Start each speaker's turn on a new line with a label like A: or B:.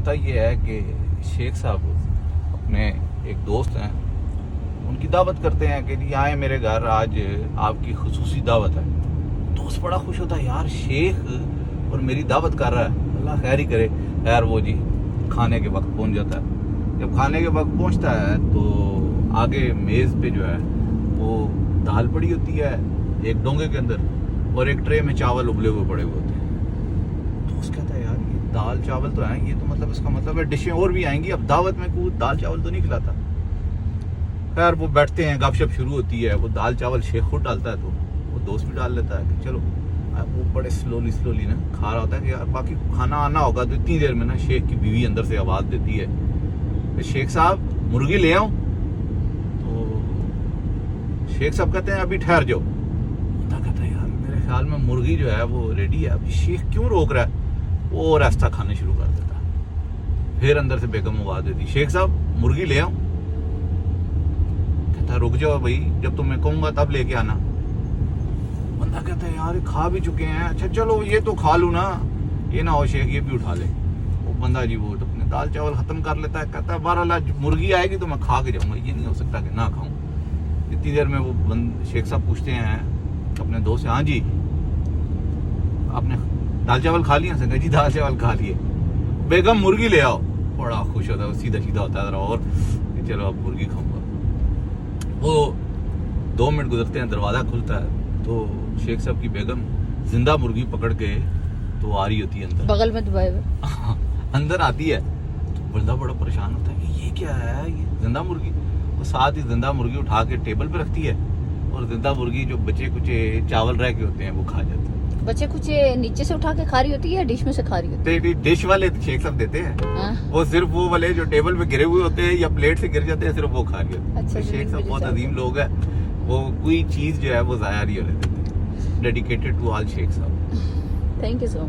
A: होता ये है कि शेख साहब अपने एक दोस्त हैं, उनकी दावत करते हैं कि जी आए मेरे घर, आज आपकी खुसूसी दावत है। दोस्त बड़ा खुश होता है, यार शेख और मेरी दावत कर रहा है, अल्लाह खैर ही करे। खैर वो जी खाने के वक्त पहुंच जाता है। जब खाने के वक्त पहुंचता है तो आगे मेज़ पे जो है वो दाल पड़ी होती है एक डोंगे के अंदर, और एक ट्रे में चावल उबले हुए पड़े हुए होते हैं। तो उसका कहता है यार ये दाल चावल तो हैं, ये तो मतलब इसका मतलब है डिशें और भी आएंगी, अब दावत में कोई दाल चावल तो नहीं खिलाता। खैर वो बैठते हैं, गपशप शुरू होती है। वो दाल चावल शेख खुद डालता है तो वो दोस्त भी डाल लेता है कि चलो। वो बड़े स्लोली ना खा रहा होता है कि यार बाकी खाना आना होगा। तो इतनी देर में ना शेख की बीवी अंदर से आवाज़ देती है, शेख साहब मुर्गी ले आओ। शेख साहब कहते हैं अभी ठहर जाओ। बंदा कहता है यार मेरे ख्याल में मुर्गी जो है वो रेडी है, अभी शेख क्यों रोक रहा है। वो और आस्था खाने शुरू कर देता है। फिर अंदर से बेगम आवाज देती, शेख साहब मुर्गी ले आओ। कहता है रुक जाओ भाई, जब तुम्हें कहूंगा तब लेके आना। बंदा कहता है यार खा भी चुके हैं, अच्छा चलो ये तो खा लूँ ना, ये ना हो शेख ये भी उठा ले। वो बंदा जी वो तो अपने दाल चावल खत्म कर लेता है। कहता है बहरहाल मुर्गी आएगी तो मैं खा के जाऊंगा, ये नहीं हो सकता कि ना खाऊं। इतनी देर में वो शेख साहब पूछते हैं अपने दोस्त से, हाँ जी आपने दाल चावल खा लिया? संगा जी दाल चावल खा लिए। बेगम मुर्गी ले आओ। बड़ा खुश होता है, सीधा सीधा होता है और चलो अब मुर्गी खाऊंगा। वो 2 मिनट गुजरते हैं, दरवाजा खुलता है तो शेख साहब की बेगम जिंदा मुर्गी पकड़ के तो आ रही होती है अंदर,
B: बगल में दबाए हुए
A: अंदर आती है। तो बंदा बड़ा परेशान होता है कि ये क्या है, ये जिंदा मुर्गी। और साथ ही जिंदा मुर्गी उठा के टेबल पे रखती है, और जिंदा मुर्गी जो बचे कुचे चावल रह के होते हैं वो खा जाते हैं।
B: बच्चे कुछ नीचे से उठा के खा रही होती है या डिश में से खा रही होती
A: है? डिश वाले शेख साहब देते हैं, वो सिर्फ वो वाले जो टेबल पे गिरे हुए होते हैं या प्लेट से गिर जाते हैं, सिर्फ वो खा रही होती है।
B: अच्छा,
A: शेख साहब बहुत अजीम लोग हैं, वो कोई चीज जो है वो जाया नहीं होने देते। डेडिकेटेड टू ऑल शेख साहब।
B: Thank you so much.